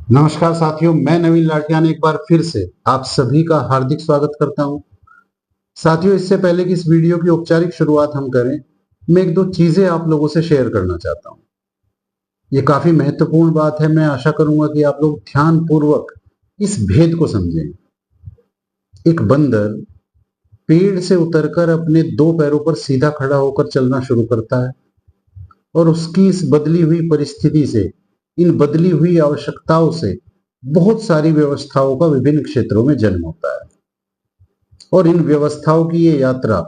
नमस्कार साथियों, मैं नवीन लाठियान एक बार फिर से आप सभी का हार्दिक स्वागत करता हूं। साथियों, इससे पहले कि इस वीडियो की औपचारिक शुरुआत हम करें, मैं एक दो चीजें आप लोगों से शेयर करना चाहता हूं। ये काफी महत्वपूर्ण बात है। मैं आशा करूंगा कि आप लोग ध्यान पूर्वक इस भेद को समझें। एक बंदर पेड़ से उतरकर अपने दो पैरों पर सीधा खड़ा होकर चलना शुरू करता है और उसकी इस बदली हुई परिस्थिति से, इन बदली हुई आवश्यकताओं से बहुत सारी व्यवस्थाओं का विभिन्न क्षेत्रों में जन्म होता है। और इन व्यवस्थाओं की ये यात्रा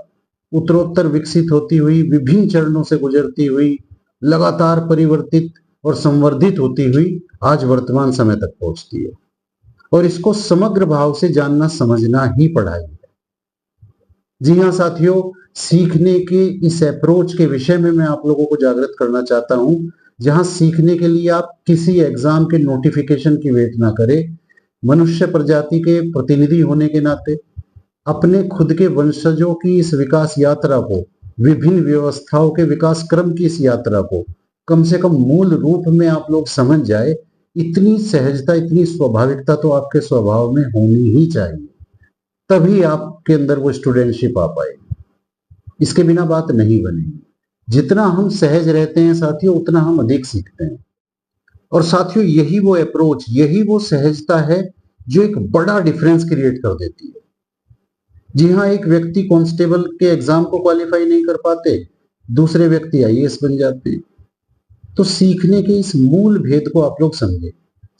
उत्तरोत्तर विकसित होती हुई, विभिन्न चरणों से गुजरती हुई, लगातार परिवर्तित और संवर्धित होती हुई आज वर्तमान समय तक पहुंचती है। और इसको समग्र भाव से जानना समझना ही पढ़ाई है। जी हाँ साथियों, सीखने के इस अप्रोच के विषय में मैं आप लोगों को जागृत करना चाहता हूं, जहां सीखने के लिए आप किसी एग्जाम के नोटिफिकेशन की वेट ना करें। मनुष्य प्रजाति के प्रतिनिधि होने के नाते अपने खुद के वंशजों की इस विकास यात्रा को, विभिन्न व्यवस्थाओं के विकास क्रम की इस यात्रा को कम से कम मूल रूप में आप लोग समझ जाए, इतनी सहजता, इतनी स्वाभाविकता तो आपके स्वभाव में होनी ही चाहिए। तभी आपके अंदर वो स्टूडेंटशिप आ पाएगी। इसके बिना बात नहीं बनेगी। जितना हम सहज रहते हैं साथियों, उतना हम अधिक सीखते हैं। और साथियों, यही वो अप्रोच, यही वो सहजता है जो एक बड़ा डिफरेंस क्रिएट कर देती है। जी हाँ, एक व्यक्ति कांस्टेबल के एग्जाम को क्वालिफाई नहीं कर पाते, दूसरे व्यक्ति आईएएस बन जाते हैं। तो सीखने के इस मूल भेद को आप लोग समझे।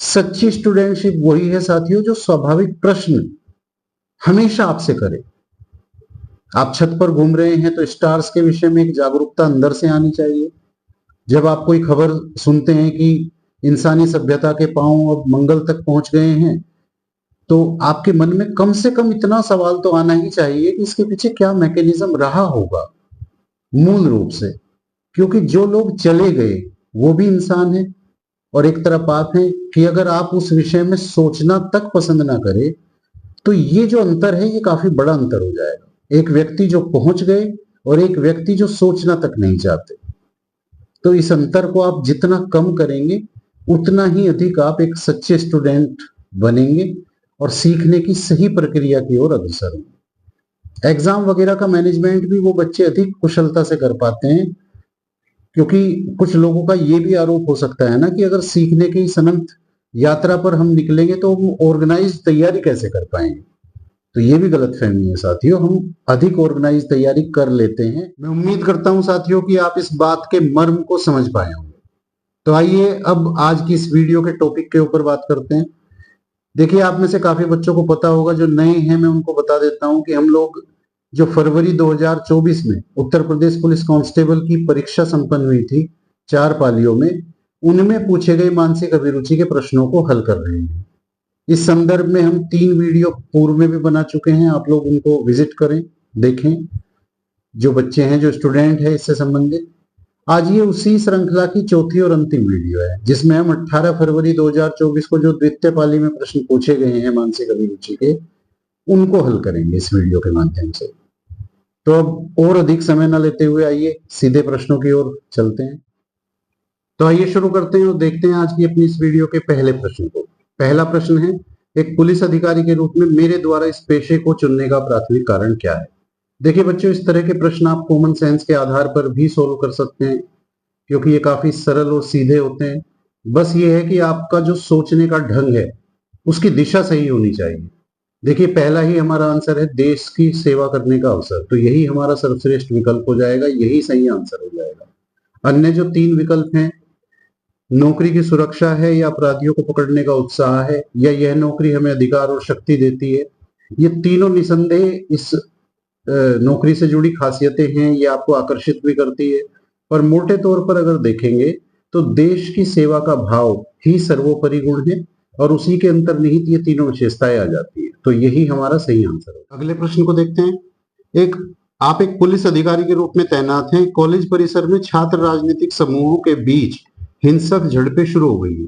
सच्ची स्टूडेंटशिप वही है साथियों जो स्वाभाविक प्रश्न हमेशा आपसे करे। आप छत पर घूम रहे हैं तो स्टार्स के विषय में एक जागरूकता अंदर से आनी चाहिए। जब आप कोई खबर सुनते हैं कि इंसानी सभ्यता के पांव अब मंगल तक पहुंच गए हैं, तो आपके मन में कम से कम इतना सवाल तो आना ही चाहिए कि इसके पीछे क्या मैकेनिज्म रहा होगा मूल रूप से। क्योंकि जो लोग चले गए वो भी इंसान है, और एक तरफ आप हैं कि अगर आप उस विषय में सोचना तक पसंद ना करें, तो ये जो अंतर है ये काफी बड़ा अंतर हो जाएगा। एक व्यक्ति जो पहुंच गए और एक व्यक्ति जो सोचना तक नहीं चाहते। तो इस अंतर को आप जितना कम करेंगे, उतना ही अधिक आप एक सच्चे स्टूडेंट बनेंगे और सीखने की सही प्रक्रिया की ओर अग्रसर होंगे। एग्जाम वगैरह का मैनेजमेंट भी वो बच्चे अधिक कुशलता से कर पाते हैं, क्योंकि कुछ लोगों का ये भी आरोप हो सकता है ना कि अगर सीखने की इस अनंत यात्रा पर हम निकलेंगे तो हम ऑर्गेनाइज तैयारी कैसे कर पाएंगे। तो ये भी गलतफहमी है साथियों, हम अधिक ऑर्गेनाइज तैयारी कर लेते हैं। मैं उम्मीद करता हूं साथियों कि आप इस बात के मर्म को समझ पाए होंगे। तो आइए अब आज की इस वीडियो के टॉपिक के ऊपर बात करते हैं। देखिए, आप में से काफी बच्चों को पता होगा, जो नए हैं मैं उनको बता देता हूं कि हम लोग जो फरवरी 2024 में उत्तर प्रदेश पुलिस कांस्टेबल की परीक्षा संपन्न हुई थी 4 पालियों में, उनमें पूछे गए मानसिक अभिरुचि के प्रश्नों को हल कर रहे हैं। इस संदर्भ में हम 3 वीडियो पूर्व में भी बना चुके हैं, आप लोग उनको विजिट करें, देखें, जो बच्चे हैं, जो स्टूडेंट है इससे संबंधित। आज ये उसी श्रृंखला की चौथी और अंतिम वीडियो है, जिसमें हम 18 फरवरी 2024 को जो द्वितीय पाली में प्रश्न पूछे गए हैं मानसिक अभिरुचि के, उनको हल करेंगे इस वीडियो के माध्यम से। तो अब और अधिक समय न लेते हुए आइए सीधे प्रश्नों की ओर चलते हैं। तो आइए शुरू करते हैं और देखते हैं आज की अपनी इस वीडियो के पहले प्रश्न को। पहला प्रश्न है, एक पुलिस अधिकारी के रूप में मेरे द्वारा इस पेशे को चुनने का प्राथमिक कारण क्या है। देखिए बच्चों, इस तरह के प्रश्न आप कॉमन सेंस के आधार पर भी सोल्व कर सकते हैं, क्योंकि ये काफी सरल और सीधे होते हैं। बस ये है कि आपका जो सोचने का ढंग है उसकी दिशा सही होनी चाहिए। देखिए, पहला ही हमारा आंसर है देश की सेवा करने का अवसर, तो यही हमारा सर्वश्रेष्ठ विकल्प हो जाएगा, यही सही आंसर हो जाएगा। अन्य जो 3 विकल्प हैं, नौकरी की सुरक्षा है, या अपराधियों को पकड़ने का उत्साह है, या यह नौकरी हमें अधिकार और शक्ति देती है, ये तीनों निसंदेह इस नौकरी से जुड़ी खासियतें हैं, ये आपको आकर्षित भी करती है। पर मोटे तौर पर अगर देखेंगे तो देश की सेवा का भाव ही सर्वोपरि गुण है, और उसी के अंतर्निहित ये तीनों विशेषताएं आ जाती है। तो यही हमारा सही आंसर है। अगले प्रश्न को देखते हैं। आप एक पुलिस अधिकारी के रूप में तैनात हैं। कॉलेज परिसर में छात्र राजनीतिक समूहों के बीच हिंसक झड़पें शुरू हो गई है।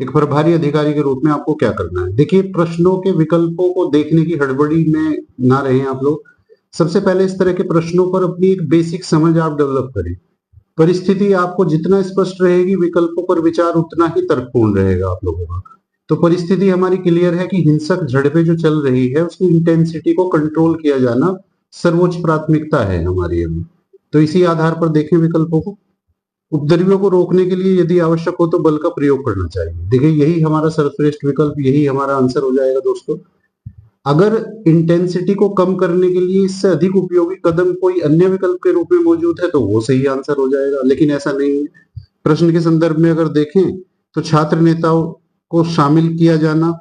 एक प्रभारी अधिकारी के रूप में आपको क्या करना है। देखिए, प्रश्नों के विकल्पों को देखने की हड़बड़ी में ना रहे आप लोग। सबसे पहले इस तरह के प्रश्नों पर अपनी एक बेसिक समझ आप डेवलप करें। परिस्थिति आपको जितना स्पष्ट रहेगी, विकल्पों पर विचार उतना ही तर्कपूर्ण रहेगा आप लोगों का। तो परिस्थिति हमारी क्लियर है कि हिंसक झड़पें जो चल रही है उसकी इंटेंसिटी को कंट्रोल किया जाना सर्वोच्च प्राथमिकता है हमारी अभी। तो इसी आधार पर देखें विकल्पों को। उपद्रवियों को रोकने के लिए यदि आवश्यक हो तो बल का प्रयोग करना चाहिए। देखिए यही हमारा सर्वश्रेष्ठ विकल्प, यही हमारा आंसर हो जाएगा दोस्तों। अगर इंटेंसिटी को कम करने के लिए इससे अधिक उपयोगी कदम कोई अन्य विकल्प के रूप में मौजूद है तो वो सही आंसर हो जाएगा, लेकिन ऐसा नहीं है। प्रश्न के संदर्भ में अगर देखें तो छात्र नेताओं को शामिल किया जाना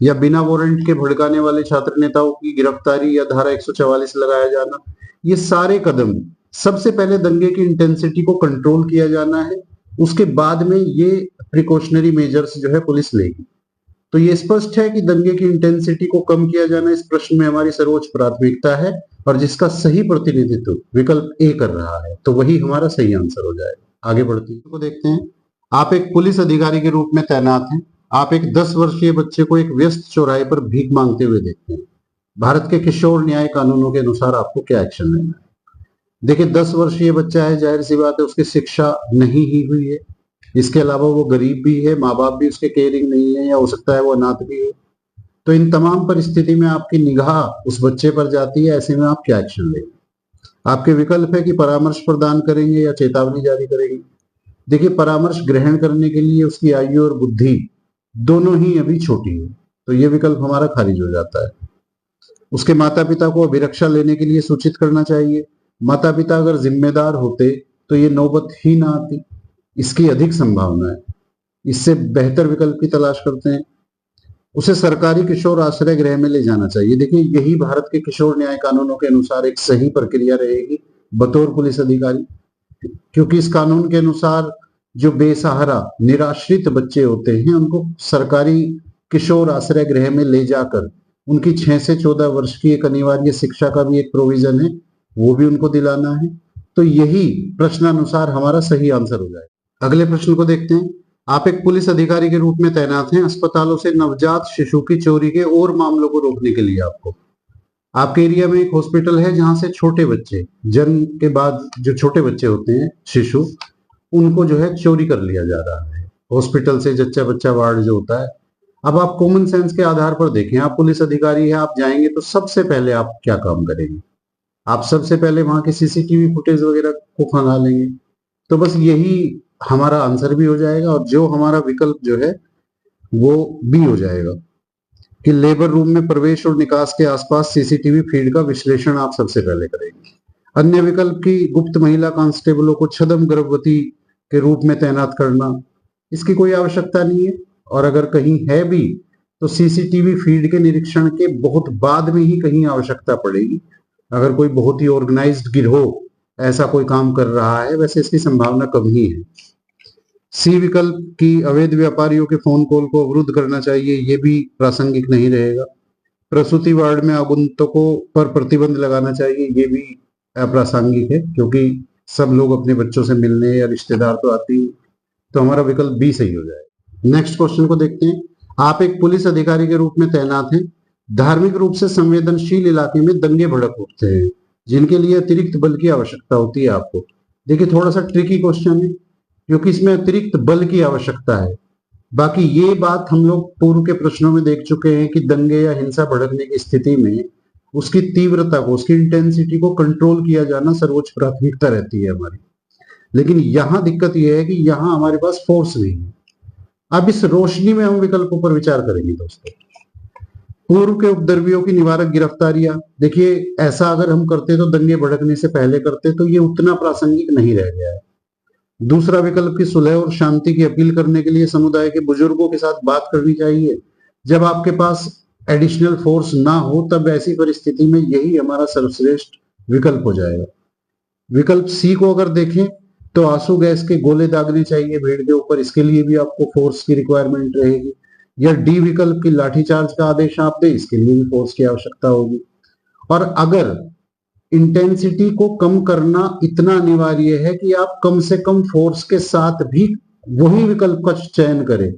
या बिना वारंट के भड़काने वाले छात्र नेताओं की गिरफ्तारी या धारा 144 लगाया जाना, ये सारे कदम सबसे पहले दंगे की इंटेंसिटी को कंट्रोल किया जाना है, उसके बाद में ये प्रिकॉशनरी मेजर्स जो है पुलिस लेगी। तो ये स्पष्ट है कि दंगे की इंटेंसिटी को कम किया जाना इस प्रश्न में हमारी सर्वोच्च प्राथमिकता है और जिसका सही प्रतिनिधित्व विकल्प ए कर रहा है, तो वही हमारा सही आंसर हो जाएगा। आगे बढ़ते हैं तो देखते हैं। आप एक पुलिस अधिकारी के रूप में तैनात हैं। आप एक 10 वर्षीय बच्चे को एक व्यस्त चौराहे पर भीख मांगते हुए देखते हैं। भारत के किशोर न्याय कानूनों के अनुसार आपको क्या एक्शन लेना है? देखिए 10 वर्षीय बच्चा है, जाहिर सी बात है उसकी शिक्षा नहीं ही हुई है। इसके अलावा वो गरीब भी है, माँ बाप भी उसके केयरिंग नहीं है, या हो सकता है वो अनाथ भी है। तो इन तमाम परिस्थिति में आपकी निगाह उस बच्चे पर जाती है, ऐसे में आप क्या एक्शन लेंगे? आपके विकल्प है कि परामर्श प्रदान करेंगे या चेतावनी जारी करेंगे। देखिए परामर्श ग्रहण करने के लिए उसकी आयु और बुद्धि दोनों ही अभी छोटी है, तो ये विकल्प हमारा खारिज हो जाता है। उसके माता पिता को अभिरक्षा लेने के लिए सूचित करना चाहिए। माता पिता अगर जिम्मेदार होते तो ये नौबत ही ना आती, इसकी अधिक संभावना है। इससे बेहतर विकल्प की तलाश करते हैं। उसे सरकारी किशोर आश्रय गृह में ले जाना चाहिए। देखिए यही भारत के किशोर न्याय कानूनों के अनुसार एक सही प्रक्रिया रहेगी बतौर पुलिस अधिकारी, क्योंकि इस कानून के अनुसार जो बेसहारा निराश्रित बच्चे होते हैं उनको सरकारी किशोर आश्रय गृह में ले जाकर उनकी 6 से 14 वर्ष की एक अनिवार्य शिक्षा का भी एक प्रोविजन है, वो भी उनको दिलाना है। तो यही प्रश्नानुसार हमारा सही आंसर हो जाएगा। अगले प्रश्न को देखते हैं। आप एक पुलिस अधिकारी के रूप में तैनात हैं। अस्पतालों से नवजात शिशु की चोरी के और मामलों को रोकने के लिए आपके एरिया में एक हॉस्पिटल है जहां से छोटे बच्चे, जन्म के बाद जो छोटे बच्चे होते हैं शिशु, उनको जो है चोरी कर लिया जा रहा है हॉस्पिटल से। जच्चा बच्चा वार्ड जो होता है, अब आप कॉमन सेंस के आधार पर देखें, आप पुलिस अधिकारी हैं, आप जाएंगे तो सबसे पहले आप क्या काम करेंगे? आप सबसे पहले वहां की सीसीटीवी फुटेज वगैरह को खंगालेंगे। तो बस यही हमारा आंसर भी हो जाएगा और जो हमारा विकल्प जो है वो भी हो जाएगा कि लेबर रूम में प्रवेश और निकास के आसपास सीसीटीवी फीड का विश्लेषण आप सबसे पहले करेंगे। अन्य विकल्प की गुप्त महिला कांस्टेबलों को छद्म गर्भवती के रूप में तैनात करना, इसकी कोई आवश्यकता नहीं है, और अगर कहीं है भी तो सीसीटीवी फीड के निरीक्षण के बहुत बाद में ही कहीं आवश्यकता पड़ेगी। अगर कोई बहुत ही ऑर्गेनाइज्ड गिरोह ऐसा कोई काम कर रहा है, वैसे इसकी संभावना कम ही है। सी विकल्प की अवैध व्यापारियों के फोन कॉल को अवरुद्ध करना चाहिए, ये भी प्रासंगिक नहीं रहेगा। प्रसूति वार्ड में आगंतुकों पर प्रतिबंध लगाना चाहिए, ये भी अप्रासंगिक है क्योंकि सब लोग अपने बच्चों से मिलने या रिश्तेदार तो आते ही। तो हमारा विकल्प बी सही हो जाएगा। नेक्स्ट क्वेश्चन को देखते हैं। आप एक पुलिस अधिकारी के रूप में तैनात हैं। धार्मिक रूप से संवेदनशील इलाके में दंगे भड़क उठते हैं जिनके लिए अतिरिक्त बल की आवश्यकता होती है आपको। देखिए थोड़ा सा ट्रिकी क्वेश्चन है क्योंकि इसमें अतिरिक्त बल की आवश्यकता है। बाकी ये बात हम लोग पूर्व के प्रश्नों में देख चुके हैं कि दंगे या हिंसा भड़कने की स्थिति में उसकी तीव्रता को, उसकी इंटेंसिटी को कंट्रोल किया जाना सर्वोच्च प्राथमिकता रहती है हमारी। लेकिन यहाँ दिक्कत यह है कि यहाँ हमारे पास फोर्स नहीं है। अब इस रोशनी में हम विकल्पों पर विचार करेंगे दोस्तों। पूर्व के उपद्रवियों की निवारक गिरफ्तारियां, देखिए ऐसा अगर हम करते तो दंगे भड़कने से पहले करते तो ये उतना प्रासंगिक नहीं रह गया है। दूसरा विकल्प की सुलह और शांति की अपील करने के लिए समुदाय के बुजुर्गों के साथ बात करनी चाहिए। जब आपके पास एडिशनल फोर्स ना हो तब ऐसी परिस्थिति में यही हमारा सर्वश्रेष्ठ विकल्प हो जाएगा। विकल्प सी को अगर देखें तो आंसू गैस के गोले दागने चाहिए भीड़ के ऊपर, इसके लिए भी आपको फोर्स की रिक्वायरमेंट रहेगी। या डी विकल्प की लाठीचार्ज का आदेश आप दे, इसके लिए भी फोर्स की आवश्यकता होगी। और अगर इंटेंसिटी को कम करना इतना अनिवार्य है कि आप कम से कम फोर्स के साथ भी वही विकल्प का चयन करें,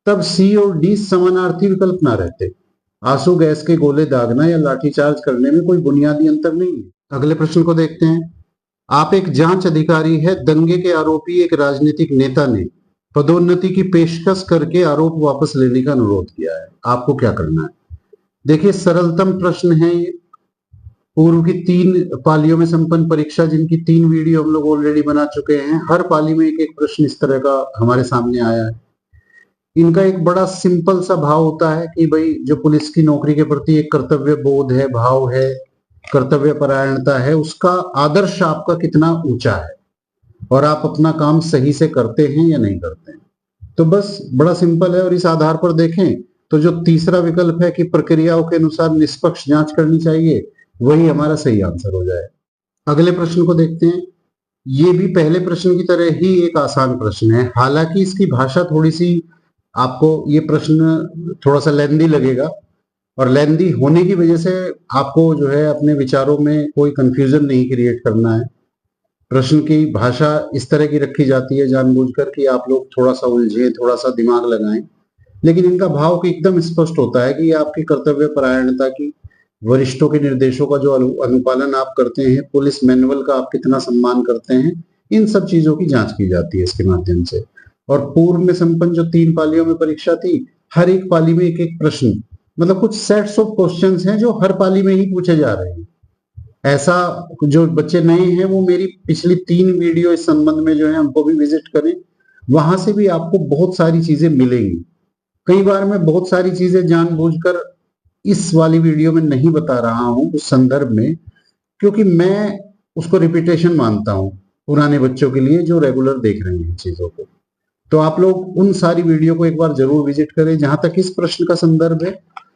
तब सी और डी समानार्थी विकल्प ना रहते। आंसू गैस के गोले दागना या लाठीचार्ज करने में कोई बुनियादी अंतर नहीं है। अगले प्रश्न को देखते हैं। आप एक जांच अधिकारी है। दंगे के आरोपी एक राजनीतिक नेता ने पदोन्नति की पेशकश करके आरोप वापस लेने का अनुरोध किया है। आपको क्या करना है? देखिए, सरलतम प्रश्न है ये। पूर्व की 3 पालियों में संपन्न परीक्षा, जिनकी 3 वीडियो हम लोग ऑलरेडी बना चुके हैं, हर पाली में एक एक प्रश्न इस तरह का हमारे सामने आया है। इनका एक बड़ा सिंपल सा भाव होता है कि भाई जो पुलिस की नौकरी के प्रति एक कर्तव्य बोध है, भाव है, कर्तव्य परायणता है, उसका आदर्श आपका कितना ऊंचा है और आप अपना काम सही से करते हैं या नहीं करते हैं। तो बस बड़ा सिंपल है। और इस आधार पर देखें तो जो तीसरा विकल्प है कि प्रक्रियाओं के अनुसार निष्पक्ष जांच करनी चाहिए, वही हमारा सही आंसर हो जाए। अगले प्रश्न को देखते हैं। ये भी पहले प्रश्न की तरह ही एक आसान प्रश्न है, हालांकि इसकी भाषा थोड़ी सी, आपको ये प्रश्न थोड़ा सा लेंदी लगेगा और लेंदी होने की वजह से आपको जो है अपने विचारों में कोई कंफ्यूजन नहीं क्रिएट करना है। प्रश्न की भाषा इस तरह की रखी जाती है जानबूझकर कि आप लोग थोड़ा सा उलझे, थोड़ा सा दिमाग लगाएं, लेकिन इनका भाव एकदम स्पष्ट होता है कि आपकी कर्तव्य परायणता की, वरिष्ठों के निर्देशों का जो अनुपालन आप करते हैं, पुलिस मैनुअल का आप कितना सम्मान करते हैं, इन सब चीजों की जांच की जाती है इसके माध्यम से। और पूर्व में संपन्न जो 3 पालियों में परीक्षा थी, हर एक पाली में एक एक प्रश्न, मतलब कुछ सेट्स ऑफ क्वेश्चंस हैं जो हर पाली में ही पूछे जा रहे हैं। ऐसा, जो बच्चे नए हैं वो मेरी पिछली 3 वीडियो इस संबंध में जो है उनको भी विजिट करें, वहां से भी आपको बहुत सारी चीजें मिलेंगी। कई बार मैं बहुत सारी चीजें जानबूझकर इस वाली वीडियो में नहीं बता रहा हूं उस संदर्भ में, क्योंकि मैं उसको रिपीटेशन मानता हूं पुराने बच्चों के लिए जो रेगुलर देख रहे हैं चीजों को। तो आप लोग उन सारी वीडियो को एक बार जरूर विजिट करें। जहां तक इस प्रश्न का संदर्भ है,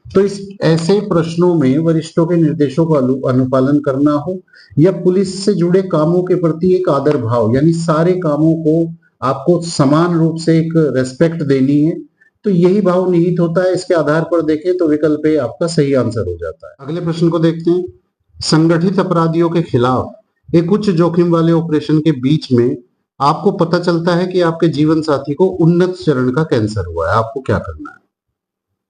तो इस ऐसे प्रश्नों में वरिष्ठों के निर्देशों का अनुपालन करना हो या पुलिस से जुड़े कामों के प्रति एक आदर भाव, यानी सारे कामों को आपको समान रूप से एक रेस्पेक्ट देनी है, तो यही भाव निहित होता है। इसके आधार पर देखें तो विकल्प ए आपका सही आंसर हो जाता है। अगले प्रश्न को देखते हैं। संगठित अपराधियों के खिलाफ एक उच्च जोखिम वाले ऑपरेशन के बीच में आपको पता चलता है कि आपके जीवन साथी को उन्नत चरण का कैंसर हुआ है। आपको क्या करना है?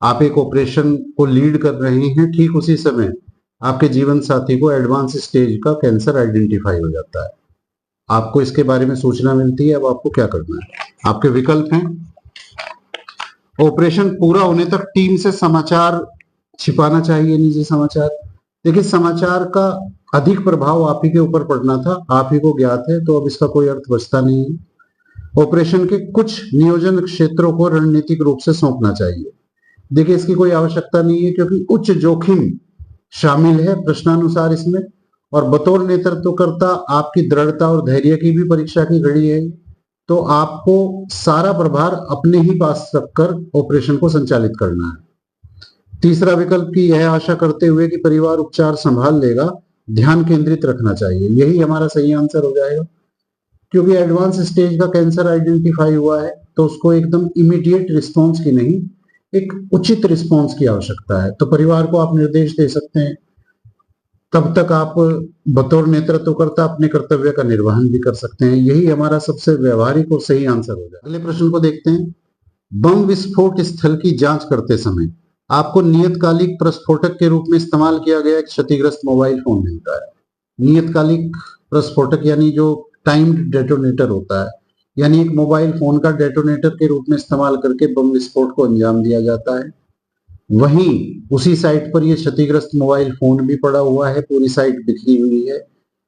आप एक ऑपरेशन को लीड कर रहे हैं, ठीक उसी समय आपके जीवन साथी को एडवांस स्टेज का कैंसर आइडेंटिफाई हो जाता है। आपको इसके बारे में सूचना मिलती है। अब आपको क्या करना है? आपके विकल्प हैं। ऑपरेशन पूरा होने तक टीम से समाचार छिपाना चाहिए, निजी समाचार। देखिए, समाचार का अधिक प्रभाव आप ही के ऊपर पड़ना था, आप ही को ज्ञात है, तो अब इसका कोई अर्थ बचता नहीं है। ऑपरेशन के कुछ नियोजन क्षेत्रों को रणनीतिक रूप से सौंपना चाहिए। देखिए, इसकी कोई आवश्यकता नहीं है क्योंकि उच्च जोखिम शामिल है प्रश्नानुसार इसमें, और बतौर नेतृत्वकर्ता आपकी दृढ़ता और धैर्य की भी परीक्षा की घड़ी है। तो आपको सारा प्रभार अपने ही पास रखकर ऑपरेशन को संचालित करना है। तीसरा विकल्प की यह आशा करते हुए कि परिवार उपचार संभाल लेगा, ध्यान केंद्रित रखना चाहिए। यही हमारा सही आंसर हो जाएगा, क्योंकि एडवांस स्टेज का कैंसर आइडेंटिफाई हुआ है तो उसको एकदम इमीडिएट रिस्पॉन्स की नहीं, एक उचित रिस्पॉन्स की आवश्यकता है। तो परिवार को आप निर्देश दे सकते हैं, तब तक आप बतौर नेतृत्वकर्ता अपने कर्तव्य का निर्वहन भी कर सकते हैं। यही हमारा सबसे व्यवहारिक और सही आंसर हो जाए। अगले प्रश्न को देखते हैं। बम विस्फोट स्थल की जांच करते समय आपको नियतकालिक प्रस्फोटक के रूप में इस्तेमाल किया गया एक क्षतिग्रस्त मोबाइल फोन मिलता है। नियतकालिक प्रस्फोटक यानी जो टाइम्ड डेटोनेटर होता है, यानी एक मोबाइल फोन का डेटोनेटर के रूप में इस्तेमाल करके बम विस्फोट को अंजाम दिया जाता है। वहीं उसी साइट पर यह क्षतिग्रस्त मोबाइल फोन भी पड़ा हुआ है, पूरी साइट बिखरी हुई है।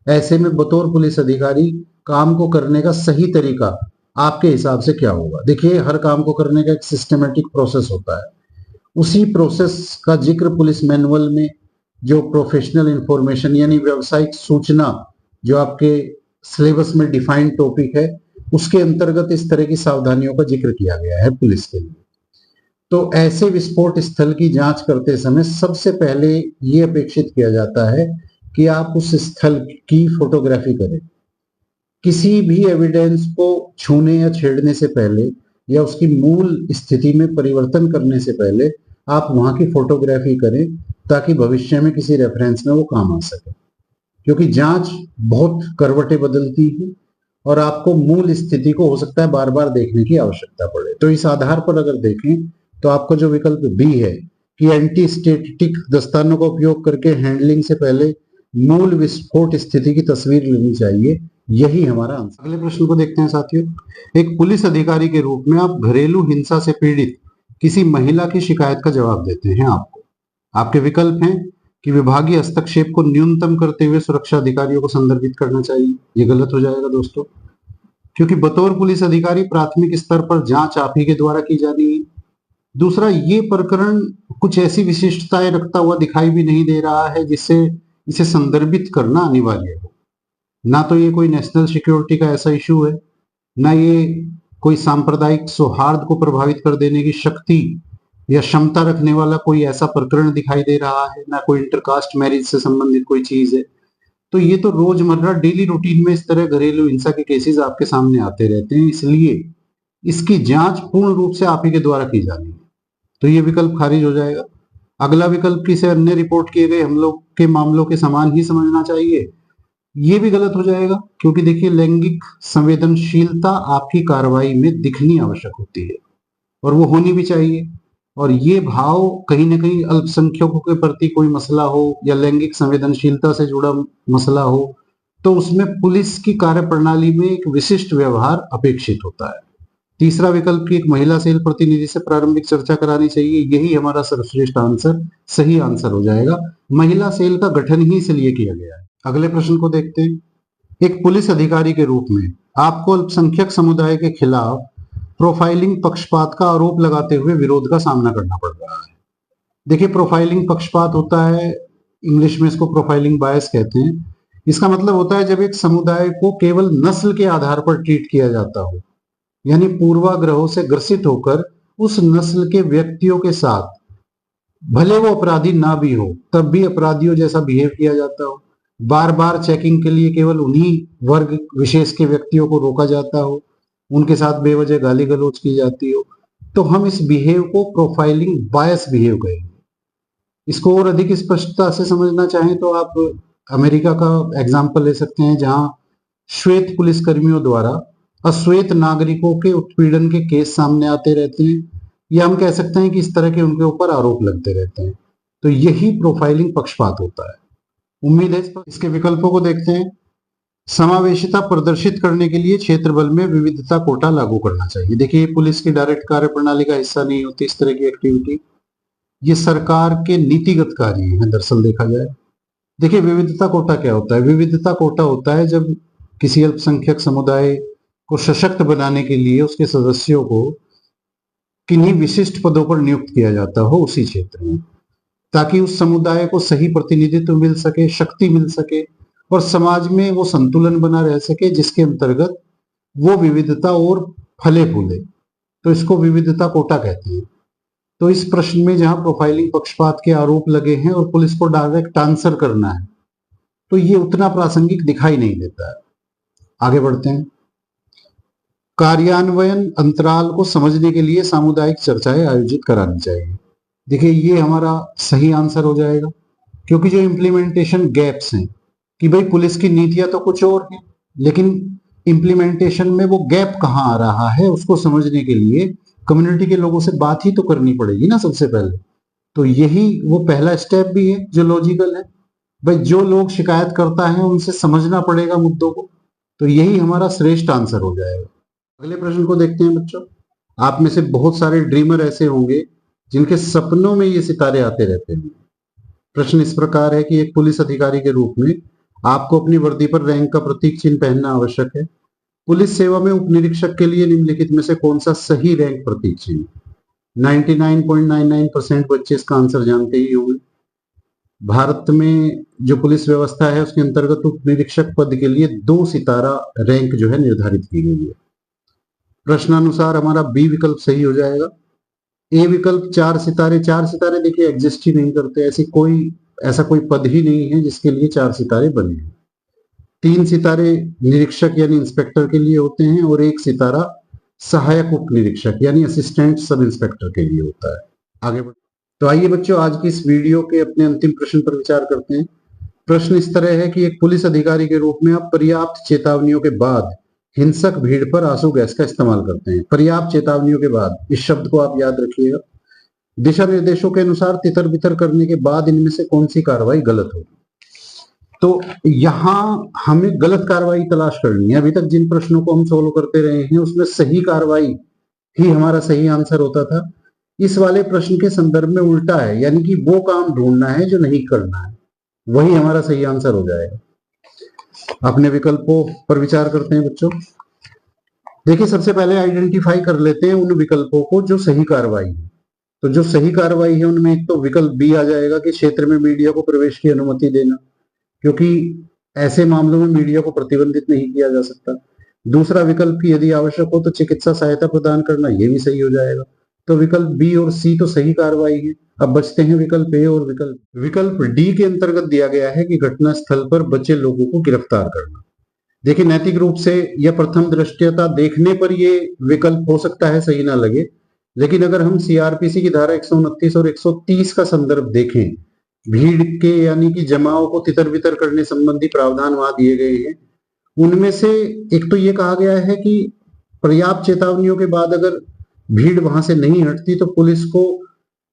ऐसे में बतौर पुलिस अधिकारी काम को करने का सही तरीका आपके हिसाब से क्या होगा? देखिए, हर काम को करने का एक सिस्टमेटिक प्रोसेस होता है। उसी प्रोसेस का जिक्र पुलिस मैनुअल में, जो प्रोफेशनल इंफॉर्मेशन यानी व्यावसायिक सूचना जो आपके सिलेबस में डिफाइंड टॉपिक है, उसके अंतर्गत इस तरह की सावधानियों का जिक्र किया गया है पुलिस के लिए। तो ऐसे विस्फोट स्थल की जांच करते समय सबसे पहले ये अपेक्षित किया जाता है कि आप उस स्थल की फोटोग्राफी करें। किसी भी एविडेंस को छूने या छेड़ने से पहले या उसकी मूल स्थिति में परिवर्तन करने से पहले आप वहां की फोटोग्राफी करें, ताकि भविष्य में किसी रेफरेंस में वो काम आ सके। क्योंकि जांच बहुत करवटें बदलती है और आपको मूल स्थिति को हो सकता है बार बार देखने की आवश्यकता पड़े। तो इस आधार पर अगर देखें तो आपका जो विकल्प बी है कि एंटी स्टैटिक दस्तानों का उपयोग करके हैंडलिंग से पहले मूल विस्फोट स्थिति की तस्वीर लेनी चाहिए, यही हमारा आंसर। अगले प्रश्न को देखते हैं साथियों। एक पुलिस अधिकारी के रूप में आप घरेलू हिंसा से पीड़ित किसी महिला की शिकायत का जवाब देते हैं। आपके विकल्प हैं कि विभागीय हस्तक्षेप को न्यूनतम करते हुए सुरक्षा अधिकारियों को संदर्भित करना चाहिए। ये गलत हो जाएगा दोस्तों, क्योंकि बतौर पुलिस अधिकारी प्राथमिक स्तर पर जांच आप ही के द्वारा की जानी है। दूसरा, ये प्रकरण कुछ ऐसी विशिष्टताएं रखता हुआ दिखाई भी नहीं दे रहा है जिससे इसे संदर्भित करना अनिवार्य हो। ना तो ये कोई नेशनल सिक्योरिटी का ऐसा इशू है, ना ये कोई सांप्रदायिक सौहार्द को प्रभावित कर देने की शक्ति या क्षमता रखने वाला कोई ऐसा प्रकरण दिखाई दे रहा है, ना कोई इंटरकास्ट मैरिज से संबंधित कोई चीज है। तो ये तो रोजमर्रा डेली रूटीन में इस तरह घरेलू हिंसा के केसेस आपके सामने आते रहते हैं, इसलिए इसकी जांच पूर्ण रूप से आप ही के द्वारा की जानी है। तो ये विकल्प खारिज हो जाएगा। अगला विकल्प कि इसे अन्य रिपोर्ट किए गए हम लोग के मामलों के समान ही समझना चाहिए, ये भी गलत हो जाएगा, क्योंकि देखिए लैंगिक संवेदनशीलता आपकी कार्रवाई में दिखनी आवश्यक होती है और वो होनी भी चाहिए। और ये भाव कहीं ना कहीं अल्पसंख्यकों के प्रति कोई मसला हो या लैंगिक संवेदनशीलता से जुड़ा मसला हो, तो उसमें पुलिस की कार्यप्रणाली में एक विशिष्ट व्यवहार अपेक्षित होता है। तीसरा विकल्प की एक महिला सेल प्रतिनिधि से प्रारंभिक चर्चा करानी चाहिए, यही हमारा सर्वश्रेष्ठ आंसर, सही आंसर हो जाएगा। महिला सेल का गठन ही इसलिए किया गया है। अगले प्रश्न को देखते हैं। एक पुलिस अधिकारी के रूप में आपको अल्पसंख्यक समुदाय के खिलाफ प्रोफाइलिंग पक्षपात का आरोप लगाते हुए विरोध का सामना करना पड़ रहा है। देखिए, प्रोफाइलिंग पक्षपात होता है, इंग्लिश में इसको प्रोफाइलिंग बायस कहते हैं। इसका मतलब होता है जब एक समुदाय को केवल नस्ल के आधार पर ट्रीट किया जाता हो, यानी पूर्वाग्रहों से ग्रसित होकर उस नस्ल के व्यक्तियों के साथ, भले वो अपराधी ना भी हो, तब भी अपराधियों जैसा बिहेव किया जाता हो। बार बार चेकिंग के लिए केवल उन्हीं वर्ग विशेष के व्यक्तियों को रोका जाता हो, उनके साथ बेवजह गाली गलौज की जाती हो, तो हम इस बिहेव को प्रोफाइलिंग बायस बिहेव कहेंगे। इसको और अधिक स्पष्टता से समझना चाहें तो आप अमेरिका का एग्जाम्पल ले सकते हैं, जहां श्वेत पुलिसकर्मियों द्वारा अश्वेत नागरिकों के उत्पीड़न के केस सामने आते रहते हैं, या हम कह सकते हैं कि इस तरह के उनके ऊपर आरोप लगते रहते हैं। तो यही प्रोफाइलिंग पक्षपात होता है। उम्मीद है इसके विकल्पों को देखते हैं। समावेशिता प्रदर्शित करने के लिए क्षेत्र बल में विविधता कोटा लागू करना चाहिए। देखिए, पुलिस की डायरेक्ट कार्यप्रणाली का हिस्सा नहीं होती इस तरह की एक्टिविटी, ये सरकार के नीतिगत कार्य हैं दरअसल देखा जाए। देखिए, विविधता कोटा क्या होता है? विविधता कोटा होता है जब किसी अल्पसंख्यक समुदाय को सशक्त बनाने के लिए उसके सदस्यों को किन्हीं विशिष्ट पदों पर नियुक्त किया जाता हो उसी क्षेत्र में, ताकि उस समुदाय को सही प्रतिनिधित्व मिल सके, शक्ति मिल सके और समाज में वो संतुलन बना रह सके, जिसके अंतर्गत वो विविधता और फले फूले। तो इसको विविधता कोटा कहते हैं। तो इस प्रश्न में जहां प्रोफाइलिंग पक्षपात के आरोप लगे हैं और पुलिस को डायरेक्ट आंसर करना है, तो ये उतना प्रासंगिक दिखाई नहीं देता है। आगे बढ़ते हैं। कार्यान्वयन अंतराल को समझने के लिए सामुदायिक चर्चाएं आयोजित करानी चाहिए। देखिए, ये हमारा सही आंसर हो जाएगा, क्योंकि जो इम्प्लीमेंटेशन गैप्स हैं कि भाई पुलिस की नीतियां तो कुछ और हैं, लेकिन इम्प्लीमेंटेशन में वो गैप कहाँ आ रहा है उसको समझने के लिए कम्युनिटी के लोगों से बात ही तो करनी पड़ेगी ना सबसे पहले। तो यही वो पहला स्टेप भी है जो लॉजिकल है। भाई, जो लोग शिकायत करता है उनसे समझना पड़ेगा मुद्दों को, तो यही हमारा श्रेष्ठ आंसर हो जाएगा। अगले प्रश्न को देखते हैं बच्चों। आप में से बहुत सारे ड्रीमर ऐसे होंगे जिनके सपनों में ये सितारे आते रहते हैं। प्रश्न इस प्रकार है कि एक पुलिस अधिकारी के रूप में आपको अपनी वर्दी पर रैंक का प्रतीक चिन्ह पहनना आवश्यक है। पुलिस सेवा में उप निरीक्षक के लिए निम्नलिखित में से कौन सा सही रैंक प्रतीक चिन्ह? 99.99% बच्चे इसका आंसर जानते ही होंगे। भारत में जो पुलिस व्यवस्था है उसके अंतर्गत उप निरीक्षक पद के लिए 2 सितारा रैंक जो है निर्धारित की गई है। प्रश्नानुसार हमारा बी विकल्प सही हो जाएगा। ए विकल्प 4 सितारे, 4 सितारे देखिए एग्जिस्ट ही नहीं करते, ऐसा कोई पद ही नहीं है जिसके लिए 4 सितारे बने हैं। 3 सितारे निरीक्षक यानी इंस्पेक्टर के लिए होते हैं और 1 सितारा सहायक उप निरीक्षक यानी असिस्टेंट सब इंस्पेक्टर के लिए होता है। आगे बढ़ तो आइए बच्चों, आज की इस वीडियो के अपने अंतिम प्रश्न पर विचार करते हैं। प्रश्न इस तरह है कि एक पुलिस अधिकारी के रूप में आप पर्याप्त चेतावनियों के बाद हिंसक भीड़ पर आंसू गैस का इस्तेमाल करते हैं। पर्याप्त चेतावनियों के बाद, इस शब्द को आप याद रखिएगा। दिशा निर्देशों के अनुसार तितर बितर करने के बाद इनमें से कौन सी कार्रवाई गलत होगी? तो यहाँ हमें गलत कार्रवाई तलाश करनी है। अभी तक जिन प्रश्नों को हम सोल्व करते रहे हैं उसमें सही कार्रवाई ही हमारा सही आंसर होता था। इस वाले प्रश्न के संदर्भ में उल्टा है, यानी कि वो काम ढूंढना है जो नहीं करना है, वही हमारा सही आंसर हो जाएगा। अपने विकल्पों पर विचार करते हैं बच्चों। देखिए, सबसे पहले आइडेंटिफाई कर लेते हैं उन विकल्पों को जो सही कार्रवाई है। तो जो सही कार्रवाई है उनमें एक तो विकल्प बी आ जाएगा कि क्षेत्र में मीडिया को प्रवेश की अनुमति देना, क्योंकि ऐसे मामलों में मीडिया को प्रतिबंधित नहीं किया जा सकता। दूसरा विकल्प की यदि आवश्यक हो तो चिकित्सा सहायता प्रदान करना, ये भी सही हो जाएगा। तो विकल्प बी और सी तो सही कार्रवाई है। अब बचते हैं विकल्प ए और विकल्प डी के अंतर्गत दिया गया है कि घटना स्थल पर बचे लोगों को गिरफ्तार करना। देखिए, नैतिक रूप से या प्रथम दृष्टया देखने पर ये विकल्प हो सकता है सही ना लगे, लेकिन अगर हम सीआरपीसी की धारा 129 और 130 का संदर्भ देखें, भीड़ के यानी कि जमाव को तितर बितर करने संबंधी प्रावधान वहां दिए गए हैं। उनमें से एक तो ये कहा गया है कि पर्याप्त चेतावनियों के बाद अगर भीड़ वहां से नहीं हटती तो पुलिस को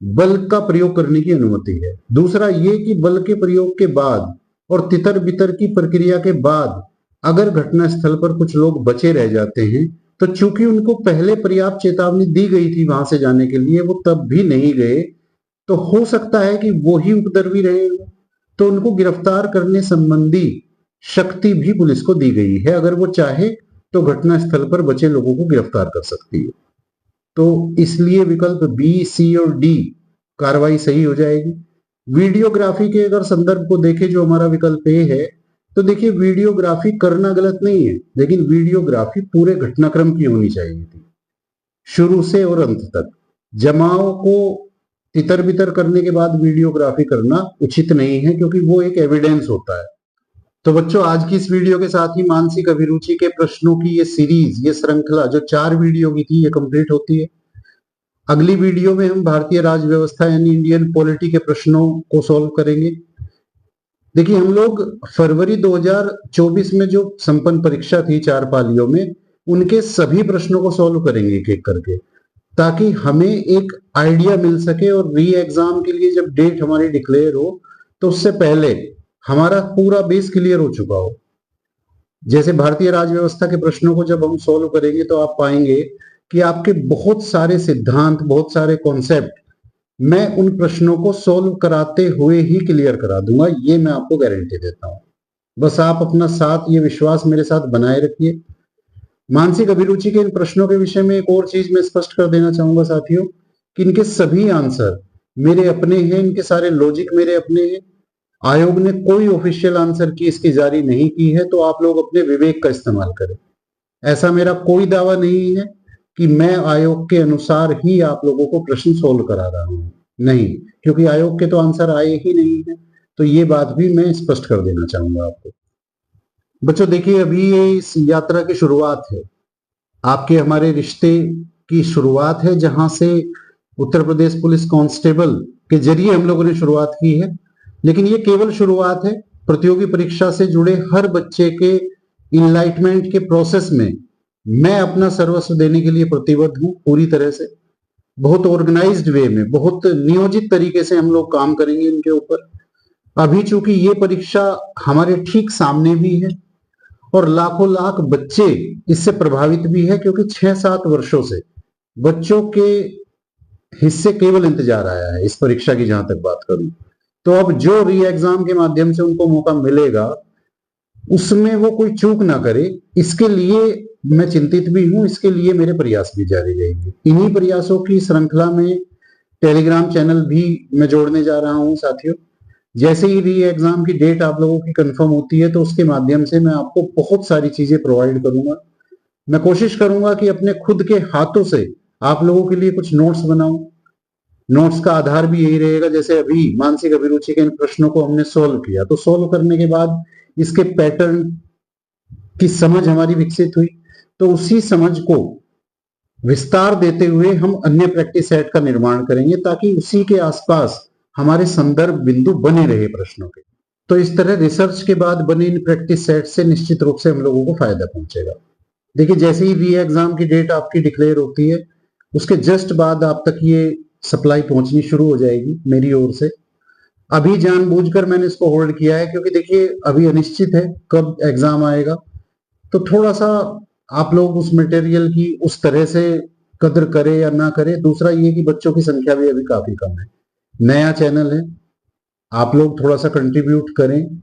बल का प्रयोग करने की अनुमति है। दूसरा ये कि बल के प्रयोग के बाद और तितर बितर की प्रक्रिया के बाद अगर घटना स्थल पर कुछ लोग बचे रह जाते हैं तो चूंकि उनको पहले पर्याप्त चेतावनी दी गई थी वहां से जाने के लिए, वो तब भी नहीं गए, तो हो सकता है कि वो ही उपद्रवी रहे, तो उनको गिरफ्तार करने संबंधी शक्ति भी पुलिस को दी गई है। अगर वो चाहे तो घटना स्थल पर बचे लोगों को गिरफ्तार कर सकती है। तो इसलिए विकल्प बी, सी और डी कार्रवाई सही हो जाएगी। वीडियोग्राफी के अगर संदर्भ को देखें, जो हमारा विकल्प ए है, तो देखिए वीडियोग्राफी करना गलत नहीं है, लेकिन वीडियोग्राफी पूरे घटनाक्रम की होनी चाहिए थी, शुरू से और अंत तक। जमाव को तितर बितर करने के बाद वीडियोग्राफी करना उचित नहीं है, क्योंकि वो एक एविडेंस होता है। तो बच्चों, आज की इस वीडियो के साथ ही मानसिक अभिरुचि के प्रश्नों की ये सीरीज, ये श्रृंखला जो 4 वीडियो की थी, ये कंप्लीट होती है। अगली वीडियो में हम भारतीय राज्य व्यवस्था यानी इंडियन पॉलिटी के प्रश्नों को सॉल्व करेंगे। देखिए, हम लोग फरवरी 2024 में जो संपन्न परीक्षा थी 4 पालियों में, उनके सभी प्रश्नों को सॉल्व करेंगे एक एक करके, ताकि हमें एक आइडिया मिल सके और री एग्जाम के लिए जब डेट हमारी डिक्लेयर हो तो उससे पहले हमारा पूरा बेस क्लियर हो चुका हो। जैसे भारतीय राज्य व्यवस्था के प्रश्नों को जब हम सॉल्व करेंगे तो आप पाएंगे कि आपके बहुत सारे सिद्धांत, बहुत सारे कॉन्सेप्ट मैं उन प्रश्नों को सॉल्व कराते हुए ही क्लियर करा दूंगा, ये मैं आपको गारंटी देता हूं। बस आप अपना साथ, ये विश्वास मेरे साथ बनाए रखिए। मानसिक अभिरुचि के इन प्रश्नों के विषय में एक और चीज मैं स्पष्ट कर देना चाहूंगा साथियों, कि इनके सभी आंसर मेरे अपने हैं, इनके सारे लॉजिक मेरे अपने हैं। आयोग ने कोई ऑफिशियल आंसर की इसकी जारी नहीं की है, तो आप लोग अपने विवेक का इस्तेमाल करें। ऐसा मेरा कोई दावा नहीं है कि मैं आयोग के अनुसार ही आप लोगों को प्रश्न सोल्व करा रहा हूं, नहीं, क्योंकि आयोग के तो आंसर आए ही नहीं है। तो ये बात भी मैं स्पष्ट कर देना चाहूंगा आपको। बच्चों देखिए, अभी ये इस यात्रा की शुरुआत है, आपके हमारे रिश्ते की शुरुआत है, जहां से उत्तर प्रदेश पुलिस कांस्टेबल के जरिए हम लोगों ने शुरुआत की है। लेकिन ये केवल शुरुआत है। प्रतियोगी परीक्षा से जुड़े हर बच्चे के इनलाइटमेंट के प्रोसेस में मैं अपना सर्वस्व देने के लिए प्रतिबद्ध हूं, पूरी तरह से। बहुत ऑर्गेनाइज्ड वे में, बहुत नियोजित तरीके से हम लोग काम करेंगे इनके ऊपर। अभी चूंकि ये परीक्षा हमारे ठीक सामने भी है और लाखों लाख बच्चे इससे प्रभावित भी है, क्योंकि 6-7 वर्षों से बच्चों के हिस्से केवल इंतजार आया है इस परीक्षा की, जहां तक बात करूं तो अब जो री एग्जाम के माध्यम से उनको मौका मिलेगा उसमें वो कोई चूक ना करे, इसके लिए मैं चिंतित भी हूं, इसके लिए मेरे प्रयास भी जारी रहेंगे। इन्हीं प्रयासों की श्रृंखला में टेलीग्राम चैनल भी मैं जोड़ने जा रहा हूं साथियों। जैसे ही री एग्जाम की डेट आप लोगों की कंफर्म होती है तो उसके माध्यम से मैं आपको बहुत सारी चीजें प्रोवाइड करूंगा। मैं कोशिश करूंगा कि अपने खुद के हाथों से आप लोगों के लिए कुछ नोट्स बनाऊं। नोट्स का आधार भी यही रहेगा, जैसे अभी मानसिक अभिरुचि के इन प्रश्नों को हमने सोल्व किया, तो सोल्व करने के बाद इसके पैटर्न की समझ हमारी विकसित हुई, तो उसी समझ को विस्तार देते हुए हम अन्य प्रैक्टिस सेट का निर्माण करेंगे, ताकि उसी के आसपास हमारे संदर्भ बिंदु बने रहे प्रश्नों के। तो इस तरह रिसर्च के बाद बने इन प्रैक्टिस सेट से निश्चित रूप से हम लोगों को फायदा पहुंचेगा। देखिए, जैसे ही री एग्जाम की डेट आपकी डिक्लेयर होती है उसके जस्ट बाद आप तक ये सप्लाई पहुंचनी शुरू हो जाएगी मेरी ओर से। अभी जानबूझकर मैंने इसको होल्ड किया है क्योंकि देखिए अभी अनिश्चित है कब एग्जाम आएगा, तो थोड़ा सा आप लोग उस मटेरियल की उस तरह से कद्र करें या ना करें। दूसरा ये कि बच्चों की संख्या भी अभी काफी कम है, नया चैनल है, आप लोग थोड़ा सा कंट्रीब्यूट करें।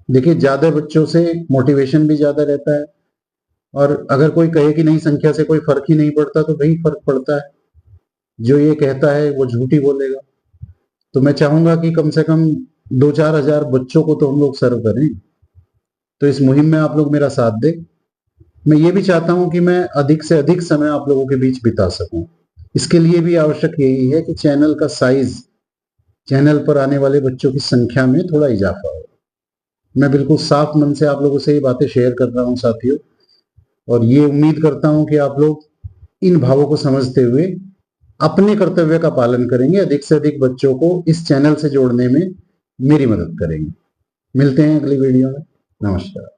देखिए ज्यादा बच्चों से मोटिवेशन भी ज्यादा रहता है, और अगर कोई कहे कि नहीं संख्या से कोई फर्क ही नहीं पड़ता, तो भाई फर्क पड़ता है। जो ये कहता है वो झूठी बोलेगा। तो मैं चाहूंगा कि कम से कम 2-4 हजार बच्चों को तो हम लोग सर्व करें। तो इस मुहिम में आप लोग मेरा साथ दें। मैं ये भी चाहता हूं कि मैं अधिक से अधिक समय आप लोगों के बीच बिता सकूं। इसके लिए भी आवश्यक यही है कि चैनल का साइज, चैनल पर आने वाले बच्चों की संख्या में थोड़ा इजाफा हो। मैं बिल्कुल साफ मन से आप लोगों से ये बातें शेयर कर रहा हूं साथियों, और ये उम्मीद करता हूं कि आप लोग इन भावों को समझते हुए अपने कर्तव्य का पालन करेंगे, अधिक से अधिक बच्चों को इस चैनल से जोड़ने में मेरी मदद करेंगे। मिलते हैं अगली वीडियो में। नमस्कार।